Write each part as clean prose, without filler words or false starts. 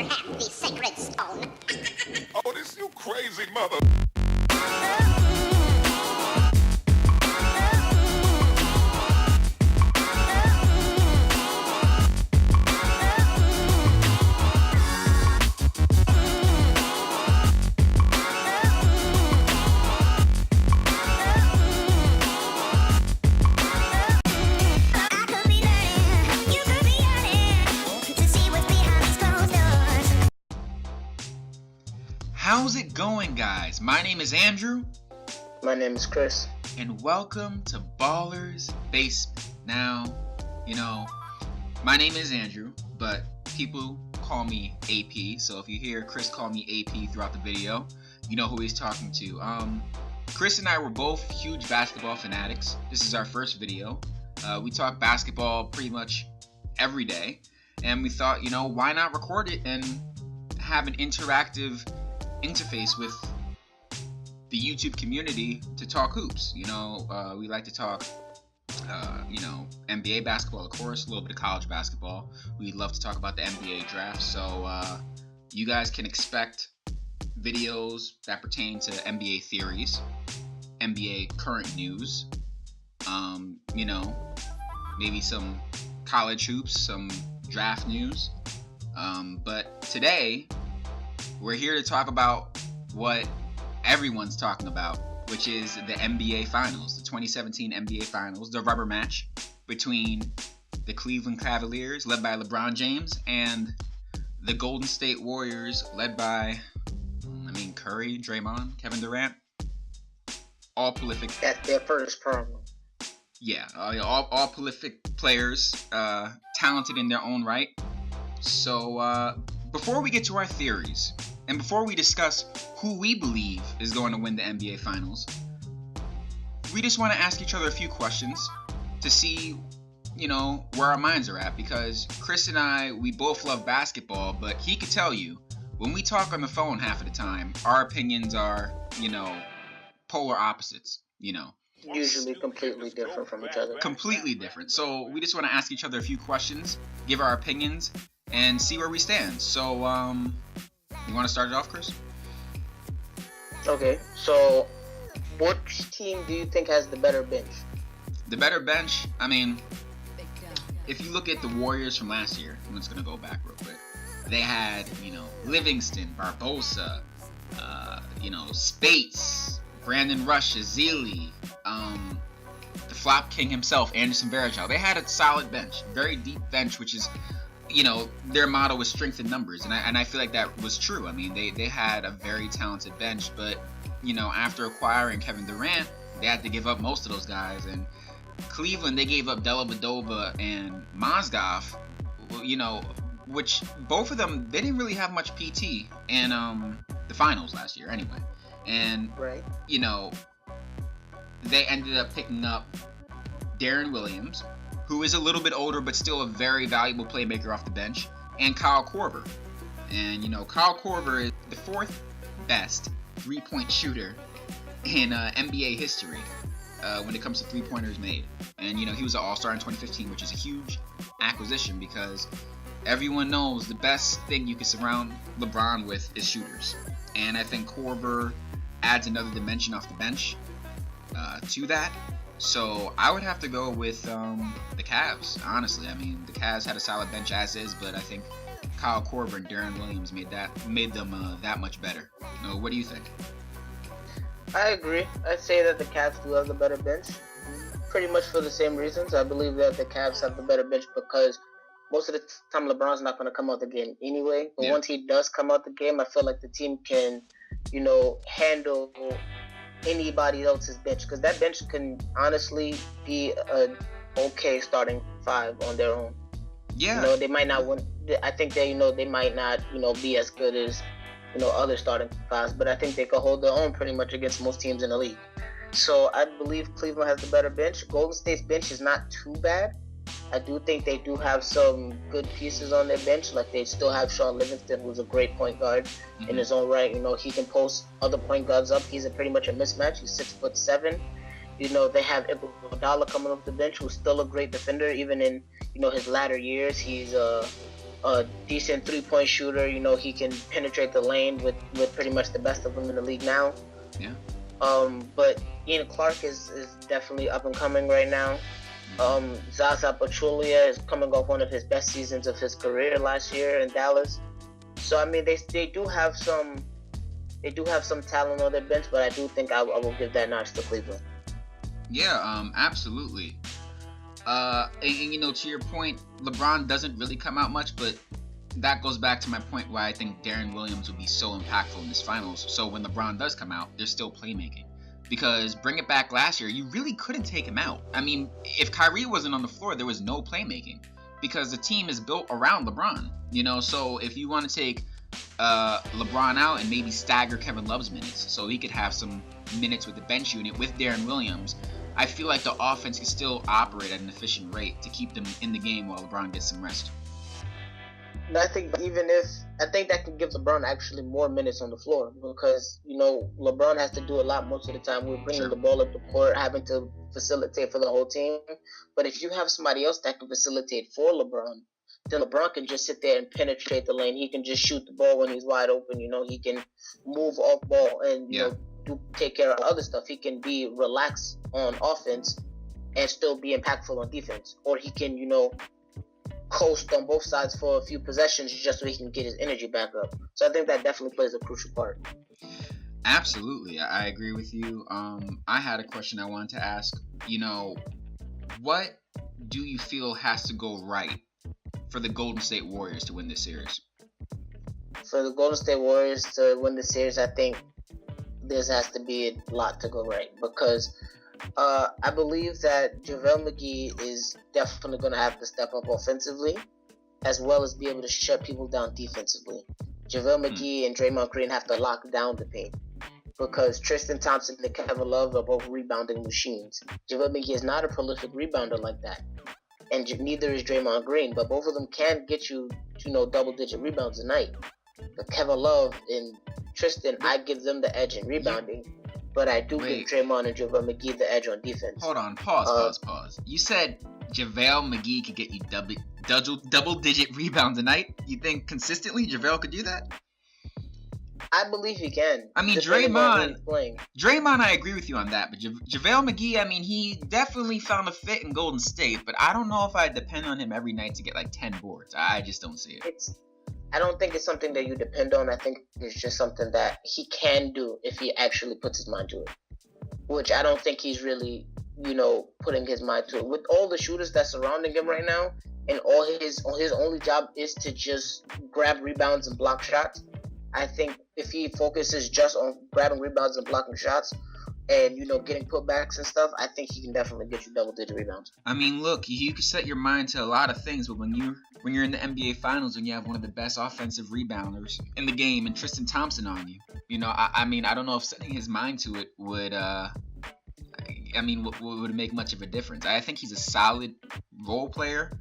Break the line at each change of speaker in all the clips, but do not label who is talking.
have the sacred stone.
Oh, this you crazy mother.
How's it going, guys? My name is Andrew.
My name is Chris.
And welcome to Ballers Basement. Now, my name is Andrew, but people call me AP. So if you hear Chris call me AP throughout the video, you know who he's talking to. Chris and I were both huge basketball fanatics. This is our first video. We talk basketball pretty much every day. And we thought, why not record it and have an interactive interface with the YouTube community to talk hoops. We like to talk NBA basketball, of course, a little bit of college basketball. We love to talk about the NBA draft, so you guys can expect videos that pertain to NBA theories, NBA current news, maybe some college hoops, some draft news, but today we're here to talk about what everyone's talking about, which is the NBA Finals, the 2017 NBA Finals, the rubber match between the Cleveland Cavaliers, led by LeBron James, and the Golden State Warriors, led by, Curry, Draymond, Kevin Durant, all prolific.
That's their first problem.
Yeah, all prolific players, talented in their own right. So, before we get to our theories, and before we discuss who we believe is going to win the NBA Finals, we just want to ask each other a few questions to see, where our minds are at. Because Chris and I, we both love basketball, but he could tell you, when we talk on the phone half of the time, our opinions are, polar opposites,
Usually completely different from each other.
Completely different. So we just want to ask each other a few questions, give our opinions, and see where we stand. So, you want to start it off, Chris?
Okay, so which team do you think has the better bench?
The better bench, if you look at the Warriors from last year, I'm just going to go back real quick. They had, Livingston, Barbosa, Spates, Brandon Rush, Azili, the Flop King himself, Anderson Varejao. They had a solid bench, very deep bench, which is, their motto was strength in numbers, and I feel like that was true. They had a very talented bench, but after acquiring Kevin Durant, they had to give up most of those guys. And Cleveland, they gave up Dellavedova and Mozgov, which both of them, they didn't really have much PT in the finals last year anyway. And
right.
They ended up picking up Darren Williams, who is a little bit older but still a very valuable playmaker off the bench, and Kyle Korver. And, Kyle Korver is the fourth best three-point shooter in NBA history when it comes to three-pointers made. And, he was an all-star in 2015, which is a huge acquisition because everyone knows the best thing you can surround LeBron with is shooters. And I think Korver adds another dimension off the bench to that. So I would have to go with the Cavs, honestly. The Cavs had a solid bench as is, but I think Kyle Korver and Darren Williams made them that much better. What do you think?
I agree. I'd say that the Cavs do have the better bench, pretty much for the same reasons. I believe that the Cavs have the better bench because most of the time LeBron's not going to come out the game anyway. But once he does come out the game, I feel like the team can, handle anybody else's bench, because that bench can honestly be an okay starting five on their own.
Yeah.
They might not win. I think they might not, be as good as, other starting fives, but I think they could hold their own pretty much against most teams in the league. So I believe Cleveland has the better bench. Golden State's bench is not too bad. I do think they do have some good pieces on their bench. Like, they still have Sean Livingston, who's a great point guard in his own right. He can post other point guards up. He's pretty much a mismatch. He's 6'7". They have Iguodala coming off the bench, who's still a great defender, even in his latter years. He's a a decent 3-point shooter. You know, he can penetrate the lane with pretty much the best of them in the league now.
Yeah.
But Ian Clark is definitely up and coming right now. Zaza Pachulia is coming off one of his best seasons of his career last year in Dallas. So I mean, they do have some talent on their bench, but I do think I will give that notch to Cleveland.
Yeah, absolutely. And you know, to your point, LeBron doesn't really come out much, but that goes back to my point why I think Darren Williams will be so impactful in this finals. So when LeBron does come out, there's still playmaking. Because bring it back last year, you really couldn't take him out. I mean, if Kyrie wasn't on the floor, there was no playmaking. Because the team is built around LeBron. You know, so if you want to take LeBron out and maybe stagger Kevin Love's minutes so he could have some minutes with the bench unit with Darren Williams, I feel like the offense can still operate at an efficient rate to keep them in the game while LeBron gets some rest.
And I think that can give LeBron actually more minutes on the floor because, you know, LeBron has to do a lot most of the time. We're bringing the ball up the court, having to facilitate for the whole team. But if you have somebody else that can facilitate for LeBron, then LeBron can just sit there and penetrate the lane. He can just shoot the ball when he's wide open. You know, he can move off ball and, you know, take care of other stuff. He can be relaxed on offense and still be impactful on defense. Or he can, you know, coast on both sides for a few possessions just so he can get his energy back up. So I think that definitely plays a crucial part.
Absolutely. I agree with you. I had a question I wanted to ask. You know, what do you feel has to go right for the Golden State Warriors to win this series?
For the Golden State Warriors to win the series, I think this has to be a lot to go right because I believe that JaVale McGee is definitely going to have to step up offensively as well as be able to shut people down defensively. JaVale McGee and Draymond Green have to lock down the paint because Tristan Thompson and Kevin Love are both rebounding machines. JaVale McGee is not a prolific rebounder like that, and neither is Draymond Green, but both of them can get you, you know, double-digit rebounds a night. But Kevin Love and Tristan, I give them the edge in rebounding. But I do give Draymond and JaVale McGee the edge on defense.
Hold on, pause. You said JaVale McGee could get you double-digit rebounds a night? You think consistently JaVale could do that?
I believe he can.
I mean, Draymond, I agree with you on that. But JaVale McGee, I mean, he definitely found a fit in Golden State. But I don't know if I depend on him every night to get like 10 boards. I just don't see it.
I don't think it's something that you depend on. I think it's just something that he can do if he actually puts his mind to it. Which I don't think he's really, you know, putting his mind to it. With all the shooters that's surrounding him right now, and all his only job is to just grab rebounds and block shots. I think if he focuses just on grabbing rebounds and blocking shots, and, you know, getting putbacks and stuff, I think he can definitely get you double-digit rebounds.
I mean, look, you can set your mind to a lot of things, but when you're in the NBA Finals and you have one of the best offensive rebounders in the game and Tristan Thompson on you, you know, I mean, I don't know if setting his mind to it would make much of a difference. I think he's a solid role player,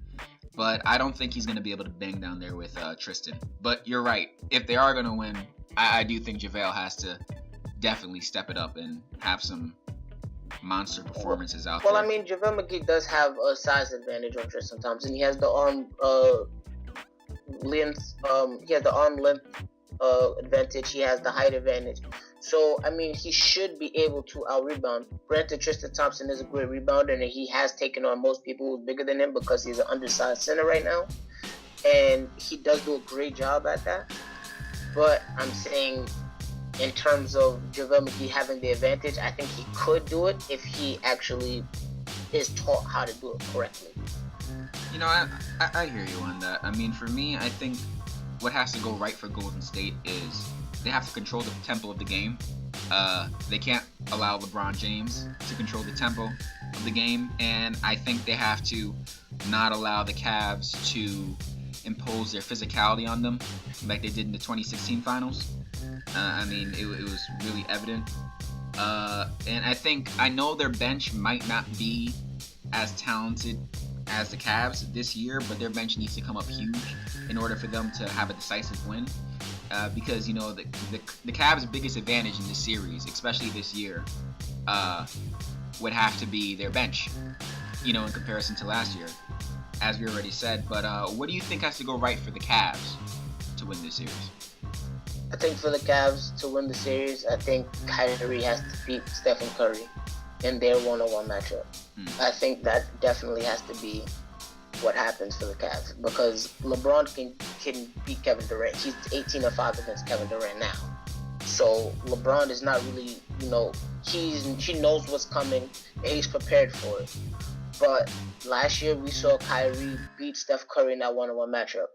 but I don't think he's going to be able to bang down there with Tristan. But you're right. If they are going to win, I do think JaVale has to definitely step it up and have some monster performances out there.
Well, I mean, JaVale McGee does have a size advantage on Tristan Thompson. He has the arm length. He has the arm length advantage. He has the height advantage. So, I mean, he should be able to out-rebound. Granted, Tristan Thompson is a great rebounder, and he has taken on most people who's bigger than him because he's an undersized center right now. And he does do a great job at that. But I'm saying, in terms of JaVale McGee having the advantage, I think he could do it if he actually is taught how to do it correctly.
You know, I hear you on that. I mean, for me, I think what has to go right for Golden State is they have to control the tempo of the game. They can't allow LeBron James to control the tempo of the game, and I think they have to not allow the Cavs to impose their physicality on them like they did in the 2016 finals. I mean, it was really evident. And I know their bench might not be as talented as the Cavs this year, but their bench needs to come up huge in order for them to have a decisive win. Because, you know, the Cavs' biggest advantage in this series, especially this year, would have to be their bench, you know, in comparison to last year. as we already said. But what do you think has to go right for the Cavs to win this series?
I think for the Cavs to win the series, I think Kyrie has to beat Stephen Curry in their one-on-one matchup. I think that definitely has to be what happens for the Cavs, because LeBron can beat Kevin Durant. He's 18-5 against Kevin Durant now. So LeBron is not really, he knows what's coming and he's prepared for it. But last year we saw Kyrie beat Steph Curry in that one-on-one matchup.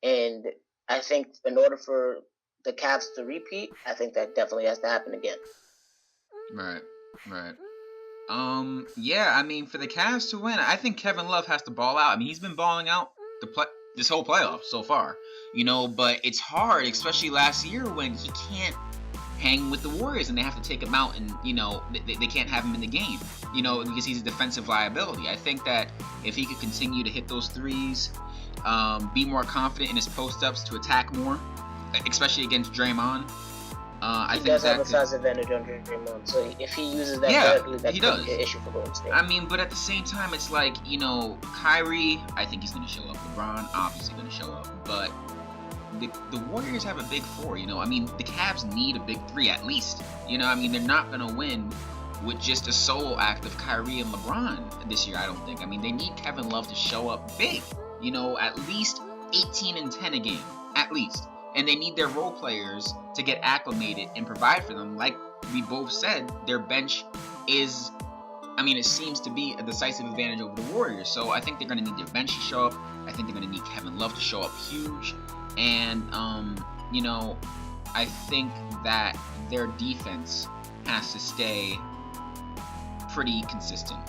And I think in order for the Cavs to repeat, I think that definitely has to happen again.
Right. Yeah, I mean, for the Cavs to win, I think Kevin Love has to ball out. I mean, he's been balling out this whole playoff so far, but it's hard, especially last year when he can't hang with the Warriors and they have to take him out and, they can't have him in the game, because he's a defensive liability. I think that if he could continue to hit those threes, be more confident in his post-ups to attack more, especially against Draymond, I think
does have a size advantage on Draymond, so if he uses that correctly, that could be an issue for Golden State.
I mean, but at the same time, it's like, Kyrie, I think he's going to show up. LeBron, obviously going to show up. But the Warriors have a big four, I mean, the Cavs need a big three at least. They're not going to win with just a solo act of Kyrie and LeBron this year, I don't think. I mean, they need Kevin Love to show up big, at least 18 and 10 a game, at least. And they need their role players to get acclimated and provide for them. Like we both said, their bench is, it seems to be a decisive advantage over the Warriors. So I think they're going to need their bench to show up. I think they're going to need Kevin Love to show up huge. And, I think that their defense has to stay pretty consistent,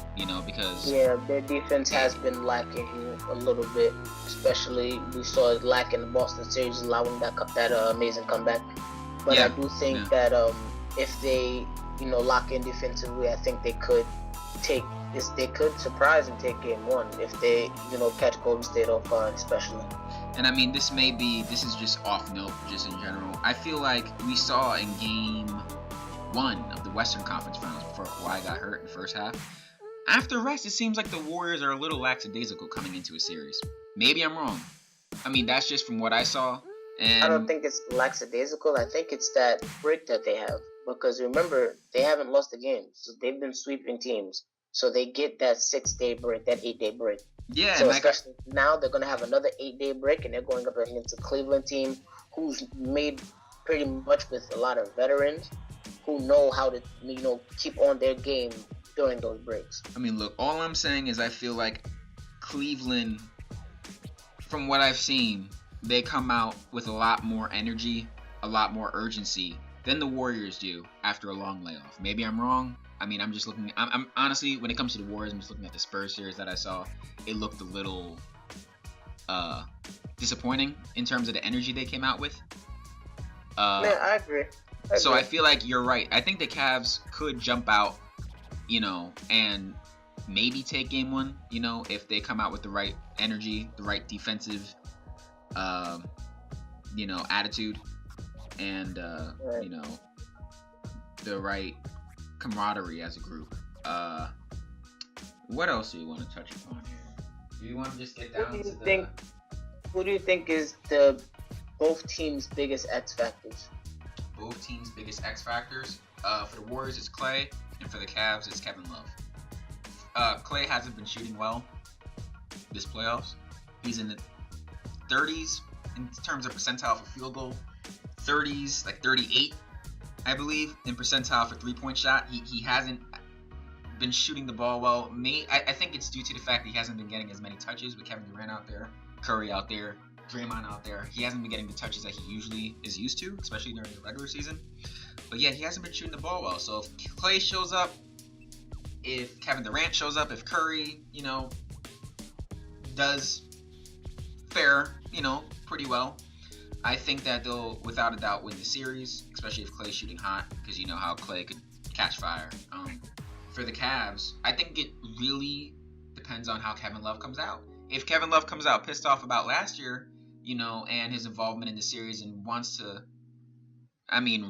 because...
Yeah, their defense has been lacking a little bit. Especially, we saw it lack in the Boston series, allowing that amazing comeback. But I do think that if they, lock in defensively, I think they could surprise and take game one if they, catch Golden State off guard, especially.
And I mean, this is just off note, just in general. I feel like we saw in game 1 of the Western Conference Finals before Kawhi got hurt in the first half. After rest, it seems like the Warriors are a little lackadaisical coming into a series. Maybe I'm wrong. I mean, that's just from what I saw. And
I don't think it's lackadaisical. I think it's that break that they have. Because remember, they haven't lost a game. So they've been sweeping teams. So they get that 6-day break, that 8-day break.
Yeah.
So especially now they're going to have another 8-day break. And they're going up against a Cleveland team who's made pretty much with a lot of veterans who know how to, keep on their game during those breaks.
I mean, look, all I'm saying is I feel like Cleveland, from what I've seen, they come out with a lot more energy, a lot more urgency than the Warriors do after a long layoff. Maybe I'm wrong. I mean, I'm just looking. I'm honestly, when it comes to the Warriors, I'm just looking at the Spurs series that I saw. It looked a little disappointing in terms of the energy they came out with.
I agree.
So I feel like you're right. I think the Cavs could jump out, and maybe take game 1, if they come out with the right energy, the right defensive, attitude, and, the right camaraderie as a group. What else do you want to touch upon here? Do you want to just get down
Who do you think is both teams' biggest X factors?
Both teams' biggest X factors? For the Warriors, it's Klay, and for the Cavs, it's Kevin Love. Klay hasn't been shooting well this playoffs. He's in the 30s in terms of percentile for field goal, 30s, like 38, I believe, in percentile for three-point shot. He hasn't been shooting the ball well. I think it's due to the fact that he hasn't been getting as many touches with Kevin Durant out there, Curry out there, Draymond out there. He hasn't been getting the touches that he usually is used to, especially during the regular season. But yeah, he hasn't been shooting the ball well. So if Klay shows up, if Kevin Durant shows up, if Curry, does fare, pretty well, I think that they'll, without a doubt, win the series, especially if Klay's shooting hot, because you know how Klay could catch fire. For the Cavs, I think it really depends on how Kevin Love comes out. If Kevin Love comes out pissed off about last year, and his involvement in the series and wants to,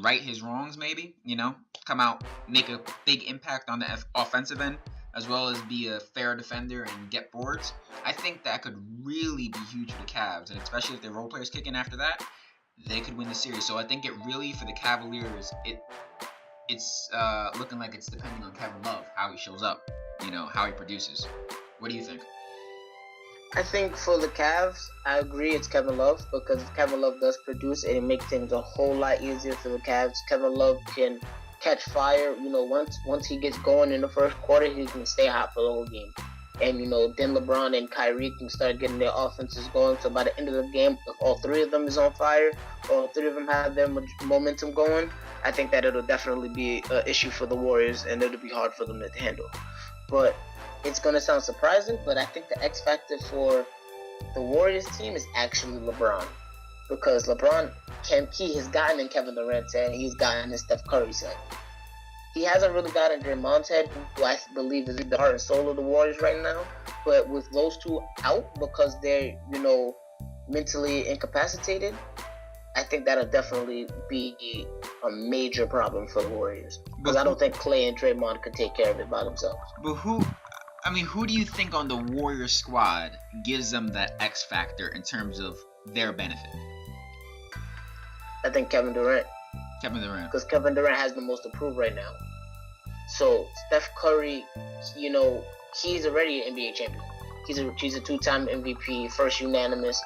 right his wrongs maybe, come out, make a big impact on the offensive end, as well as be a fair defender and get boards, I think that could really be huge for the Cavs, and especially if their role players kick in after that, they could win the series. So I think it really, for the Cavaliers, it's looking like it's depending on Kevin Love, how he shows up, how he produces. What do you think?
I think for the Cavs, I agree it's Kevin Love, because if Kevin Love does produce, it makes things a whole lot easier for the Cavs. Kevin Love can catch fire. Once he gets going in the first quarter, he can stay hot for the whole game. And, then LeBron and Kyrie can start getting their offenses going. So by the end of the game, if all three of them is on fire, or all three of them have their momentum going, I think that it'll definitely be an issue for the Warriors, and it'll be hard for them to handle. But it's going to sound surprising, but I think the X factor for the Warriors team is actually LeBron. Because LeBron, he has gotten in Kevin Durant's head, and he's gotten in Steph Curry's head. He hasn't really gotten Draymond's head, who I believe is the heart and soul of the Warriors right now. But with those two out because they're, mentally incapacitated, I think that'll definitely be a major problem for the Warriors. Because I don't think Klay and Draymond could take care of it by themselves.
But who do you think on the Warriors squad gives them that X factor in terms of their benefit?
I think Kevin Durant. Because Kevin Durant has the most to prove right now. So Steph Curry, he's already an NBA champion. He's a two-time MVP, first unanimous.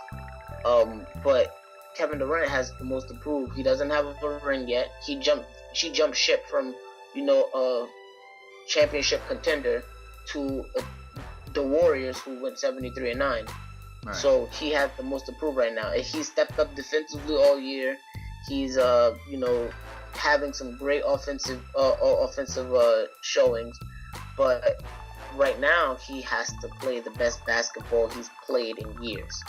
But Kevin Durant has the most to prove. He doesn't have a ring yet. She jumped ship from, a championship contender to the Warriors, who went 73-9.
Right.
So he has the most to prove right now. He stepped up defensively all year. He's having some great offensive showings, but right now he has to play the best basketball he's played in years.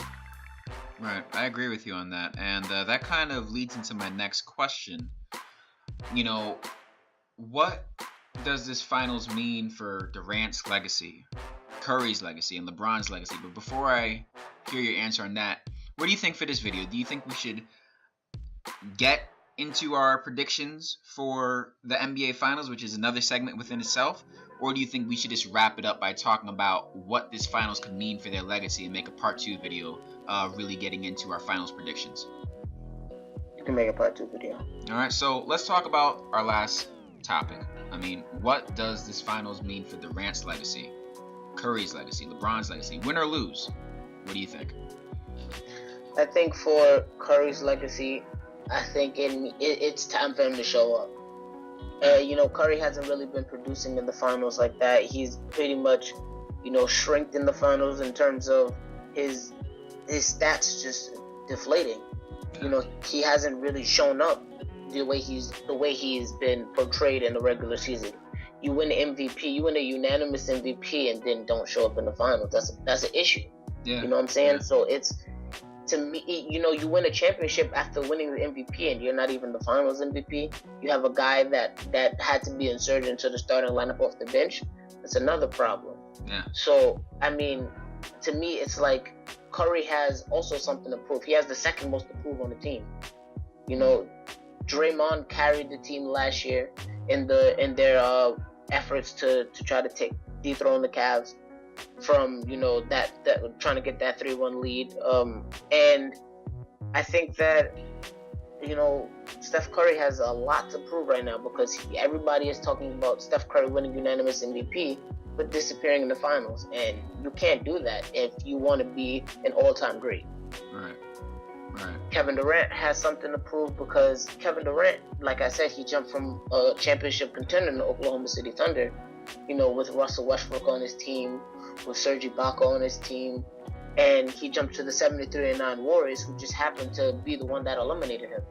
Right, I agree with you on that, and that kind of leads into my next question. What does this finals mean for Durant's legacy, Curry's legacy, and LeBron's legacy? But before I hear your answer on that, what do you think for this video? Do you think we should get into our predictions for the NBA Finals, which is another segment within itself, or do you think we should just wrap it up by talking about what this finals could mean for their legacy and make a part 2 video really getting into our finals predictions?
You can make a part 2 video.
Alright, so let's talk about our last topic. What does this finals mean for Durant's legacy, Curry's legacy, LeBron's legacy, win or lose? What do you think?
I think for Curry's legacy, I think it's time for him to show up. Curry hasn't really been producing in the finals like that. He's pretty much, shrinked in the finals in terms of his stats just deflating. He hasn't really shown up the way he's been portrayed in the regular season. You win the MVP, you win a unanimous MVP, and then don't show up in the finals. That's an issue.
Yeah.
You know what I'm saying?
Yeah.
So it's, to me, you win a championship after winning the MVP, and you're not even the finals MVP. You have a guy that had to be inserted into the starting lineup off the bench. That's another problem.
Yeah.
So, to me, it's like Curry has also something to prove. He has the second most to prove on the team. Draymond carried the team last year in their efforts to try to dethrone the Cavs from that trying to get that 3-1 lead, and I think that Steph Curry has a lot to prove right now, because everybody is talking about Steph Curry winning unanimous MVP but disappearing in the finals, and you can't do that if you want to be an all-time great.
Right.
Kevin Durant has something to prove, because Kevin Durant, like I said, he jumped from a championship contender in the Oklahoma City Thunder, with Russell Westbrook on his team, with Serge Ibaka on his team, and he jumped to the 73-9 Warriors, who just happened to be the one that eliminated him.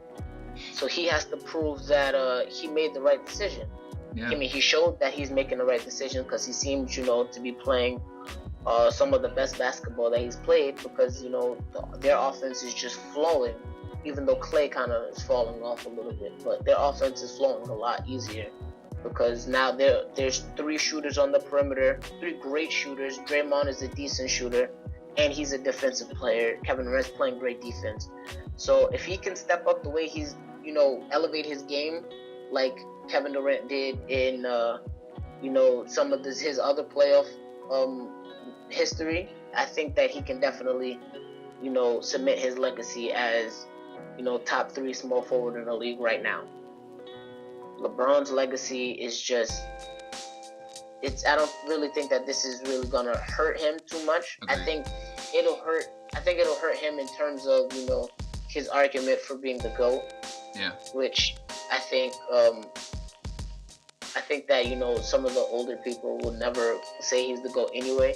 So he has to prove that he made the right decision.
Yeah.
He showed that he's making the right decision, because he seems, to be playing some of the best basketball that he's played, because, their offense is just flowing, even though Klay kind of is falling off a little bit, but their offense is flowing a lot easier. Because now there's 3 shooters on the perimeter, 3 great shooters. Draymond is a decent shooter, and he's a defensive player. Kevin Durant's playing great defense. So if he can step up the way he's, elevate his game, like Kevin Durant did in some of his other playoff history, I think that he can definitely, cement his legacy as, top 3 small forward in the league right now. LeBron's legacy is just, I don't really think that this is really gonna hurt him too much.
Okay.
I think it'll hurt him in terms of, his argument for being the GOAT.
Yeah.
Which I think that, some of the older people will never say he's the GOAT anyway.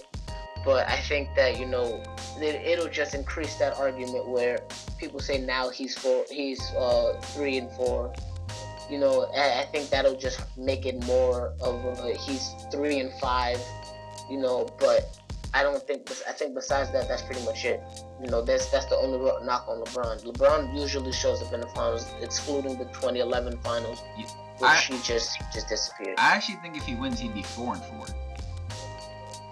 But I think that, it'll just increase that argument where people say now he's 3 and 4. I think that'll just make it more of he's 3 and 5. But I think besides that, that's pretty much it. That's the only knock on LeBron. LeBron usually shows up in the finals, excluding the 2011 finals, which he just disappeared.
I actually think if he wins, he'd be 4 and 4.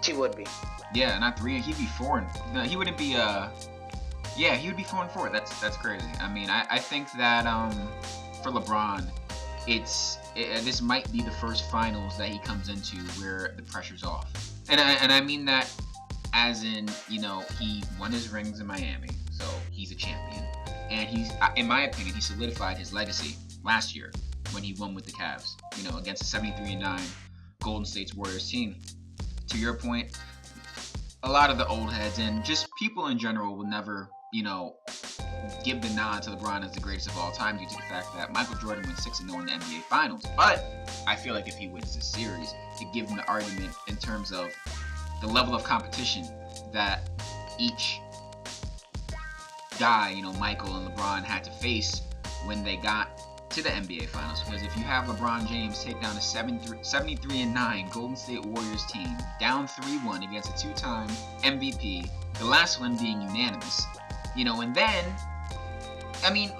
He would be.
Yeah, not 3. He'd be 4 and. No, he wouldn't be. Yeah, he would be 4 and 4. That's crazy. I mean, I think that for LeBron, this might be the first finals that he comes into where the pressure's off, and I mean that as in, he won his rings in Miami, so he's a champion, and he's, in my opinion, he solidified his legacy last year when he won with the Cavs, against the 73-9 Golden State Warriors team. To your point, a lot of the old heads and just people in general will never, give the nod to LeBron as the greatest of all time due to the fact that Michael Jordan went 6-0 in the NBA Finals. But I feel like if he wins this series, it gives him the argument in terms of the level of competition that each guy, Michael and LeBron, had to face when they got to the NBA Finals. Because if you have LeBron James take down a 73-9 Golden State Warriors team, down 3-1 against a 2-time MVP, the last one being unanimous, and then, I mean,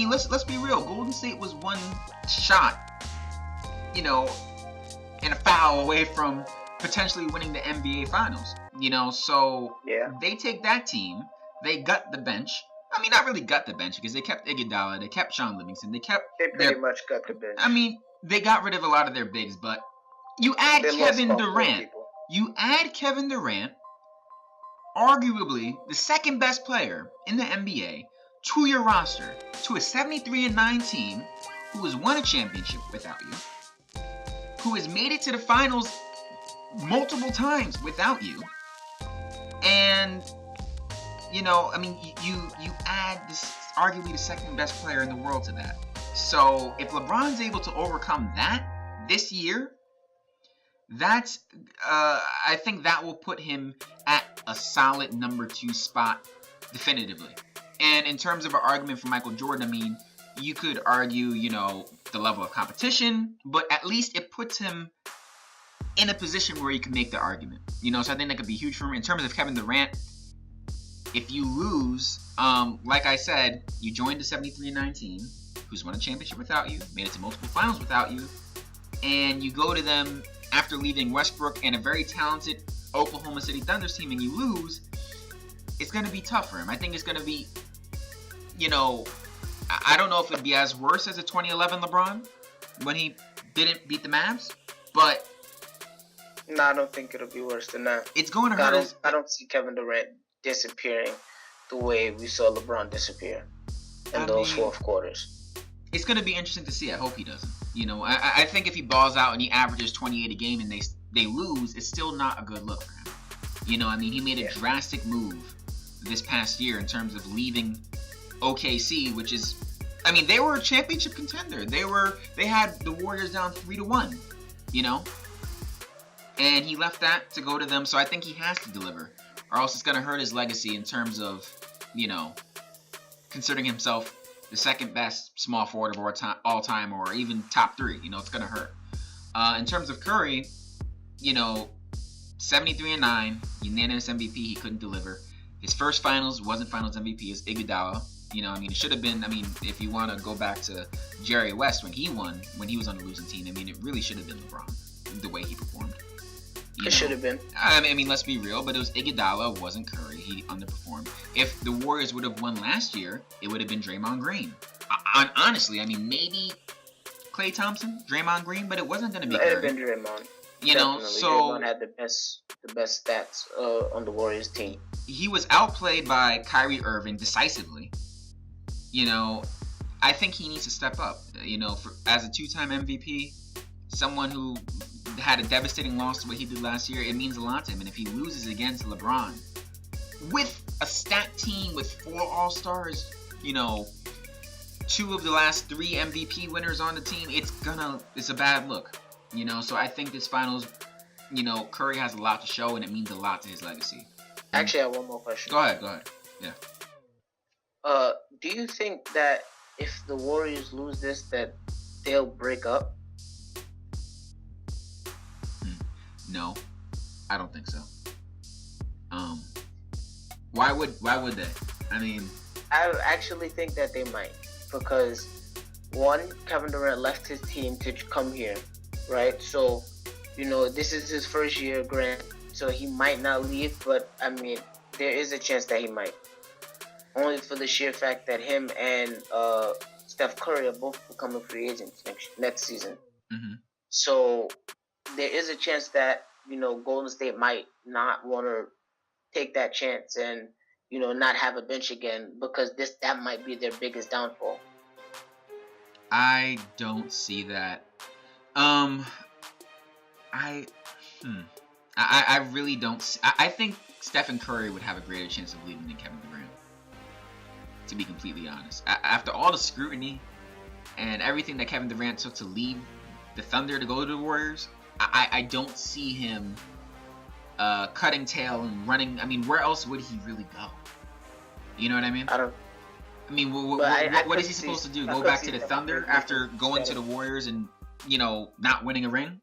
let's be real. Golden State was one shot, and a foul away from potentially winning the NBA Finals. So
yeah,
they take that team, they gut the bench. I mean, not really gut the bench because they kept Iguodala, they kept Sean Livingston,
they pretty much gut the bench.
I mean, they got rid of a lot of their bigs, but you add Kevin Durant. You add Kevin Durant, arguably the second best player in the NBA, to your roster, to a 73-9 team who has won a championship without you, who has made it to the finals multiple times without you, and you add this arguably the second best player in the world to that. So if LeBron's able to overcome that this year, that's I think that will put him at a solid number 2 spot definitively. And in terms of an argument for Michael Jordan, I mean, you could argue, the level of competition, but at least it puts him in a position where you can make the argument. So I think that could be huge for him. In terms of Kevin Durant, if you lose, like I said, you joined the 73-9 team, who's won a championship without you, made it to multiple finals without you, and you go to them after leaving Westbrook and a very talented Oklahoma City Thunder team, and you lose, it's going to be tough for him. I think it's going to be, I don't know if it'd be as worse as a 2011 LeBron when he didn't beat the Mavs, but
no, I don't think it'll be worse than that.
It's going to hurt.
I don't see Kevin Durant disappearing the way we saw LeBron disappear in those fourth quarters.
It's going to be interesting to see. I hope he doesn't. I think if he balls out and he averages 28 a game and they lose, it's still not a good look for him. He made a drastic move this past year in terms of leaving OKC, which is, they were a championship contender. They had the Warriors down 3-1, and he left that to go to them. So I think he has to deliver, or else it's going to hurt his legacy in terms of, considering himself the second best small forward of all time, or even top 3. It's going to hurt. In terms of Curry, 73-9, unanimous MVP, he couldn't deliver. His first finals wasn't finals MVP, it's Iguodala. It should have been, if you want to go back to Jerry West when he won, when he was on the losing team, it really should have been LeBron, the way he performed.
It should have been.
Let's be real, but it was Iguodala, it wasn't Curry. He underperformed. If the Warriors would have won last year, it would have been Draymond Green. Honestly, maybe Klay Thompson, Draymond Green, but it wasn't going to be Curry.
It would have been Draymond.
You know,
Definitely.
so
Draymond had the best stats on the Warriors team.
he was outplayed by Kyrie Irving decisively. You know, I think he needs to step up. You know, as a 2-time MVP, someone who had a devastating loss to what he did last year, it means a lot to him. And if he loses against LeBron, with a stacked team with 4 All-Stars, you know, 2 of the last 3 MVP winners on the team, it's a bad look. You know, so I think this finals, you know, Curry has a lot to show, and it means a lot to his legacy.
Actually, I have one more question.
Go ahead. Yeah.
Do you think that if the Warriors lose this, that they'll break up?
No, I don't think so. Why would they? I mean,
I actually think that they might, because one, Kevin Durant left his team to come here, right? So, you know, this is his first year, Grant, so he might not leave, but I mean, there is a chance that he might. Only for the sheer fact that him and Steph Curry are both becoming free agents next season.
mm-hmm.
So there is a chance that, you know, Golden State might not want to take that chance and, you know, not have a bench again, because that might be their biggest downfall.
I don't see that. I really don't. I think Stephen Curry would have a greater chance of leaving than Kevin Durant, to be completely honest. After all the scrutiny and everything that Kevin Durant took to leave the Thunder to go to the Warriors, I don't see him cutting tail and running. I mean, where else would he really go? You know what I mean?
I
mean,
But
what is he supposed to do? Go back to the Thunder after going to the Warriors and, you know, not winning a ring?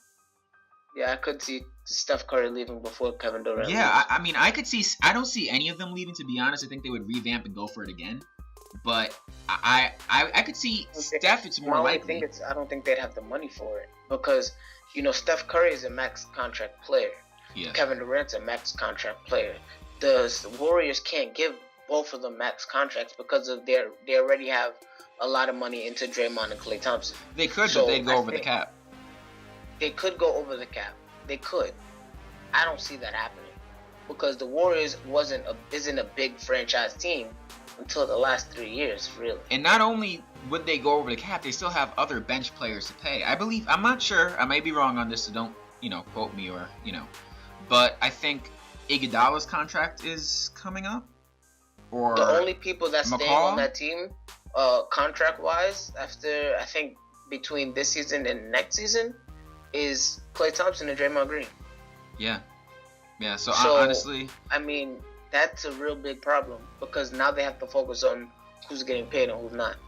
Yeah, I could see Steph Curry leaving before Kevin Durant.
Yeah, I mean, I don't see any of them leaving, to be honest. I think they would revamp and go for it again. But I could see Steph. It's more likely.
I don't think they'd have the money for it, because, you know, Steph Curry is a max contract player.
Yeah.
Kevin Durant's a max contract player. The Warriors can't give both of them max contracts because of they already have a lot of money into Draymond and Klay Thompson.
They could, but they'd go over the cap.
They could go over the cap. They could. I don't see that happening, because the Warriors isn't a big franchise team until the last 3 years, really.
And not only would they go over the cap, they still have other bench players to pay. I believe, I'm not sure, I may be wrong on this, so don't, you know, quote me or, you know. But I think Iguodala's contract is coming up. Or
the only people that stay
McCall?
on that team, contract-wise, after, I think, between this season and next season, is Klay Thompson and Draymond Green.
Yeah. Yeah, so honestly,
I mean, that's a real big problem, because now they have to focus on who's getting paid and who's not.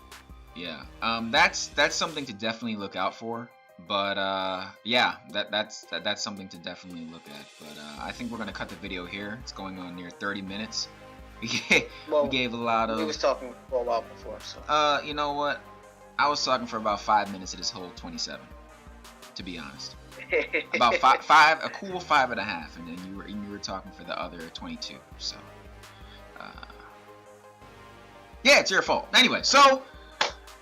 Yeah. That's something to definitely look out for. But yeah, that's something to definitely look at. But I think we're gonna cut the video here. It's going on near 30 minutes. We gave a lot of.
We was talking for a while before, so.
You know what? I was talking for about 5 minutes of this whole 27. To be honest, about five, a cool 5.5, and then you were talking for the other 22. So, yeah, it's your fault. Anyway, so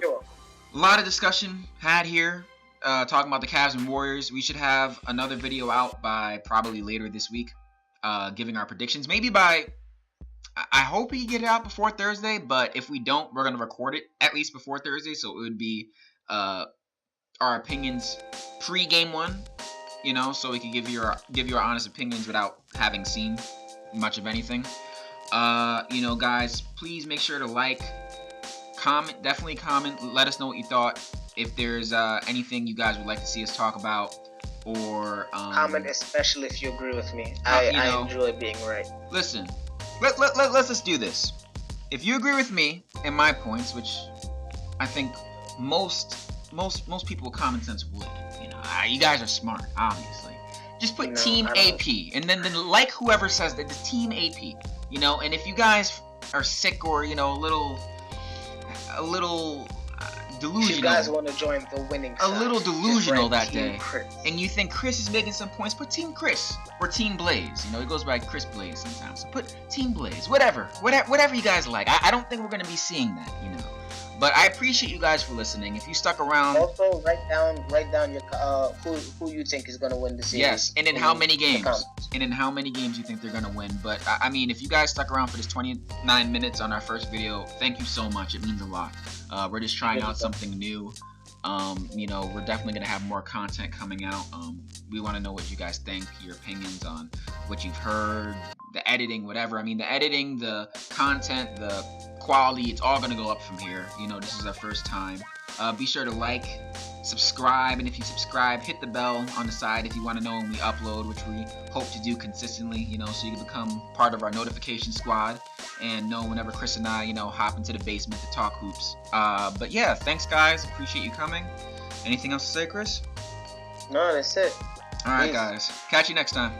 You're welcome.
a lot of discussion had here. Talking about the Cavs and Warriors. We should have another video out by probably later this week, giving our predictions. Maybe by, I hope we can get it out before Thursday, but if we don't, we're going to record it at least before Thursday, so it would be our opinions pre-game one, you know, so we can give you our honest opinions without having seen much of anything. You know, guys, please make sure to like, comment, definitely comment, let us know what you thought. If there's anything you guys would like to see us talk about, or
comment, especially if you agree with me. I enjoy being right.
Listen, let's just do this. If you agree with me and my points, which I think most people with common sense would, you know, you guys are smart, obviously. Just put Team AP, and then like whoever says that, it's Team AP, you know. And if you guys are sick or, you know, a little delusional.
You guys want to join the winning side.
A little delusional that
Team
day.
Chris.
And you think Chris is making some points, put Team Chris or Team Blaze. You know, it goes by Chris Blaze sometimes. So put Team Blaze, whatever you guys like. I don't think we're going to be seeing that, you know. But I appreciate you guys for listening. If you stuck around,
Also, write down your who you think is gonna win the series.
yes, and in how many games, you think they're gonna win. But I mean, if you guys stuck around for this 29 minutes on our first video, thank you so much. It means a lot. We're just trying out something new. You know, we're definitely gonna have more content coming out. We want to know what you guys think, your opinions on what you've heard, the editing, whatever. I mean, the editing, the content, the quality, it's all gonna go up from here. You know, this is our first time. Be sure to like, subscribe, and if you subscribe, hit the bell on the side if you want to know when we upload, which we hope to do consistently, you know, so you can become part of our notification squad and know whenever Chris and I, you know, hop into the basement to talk hoops. But yeah, thanks guys, appreciate you coming. Anything else to say, Chris?
No, that's it.
Alright
Peace.
guys, catch you next time.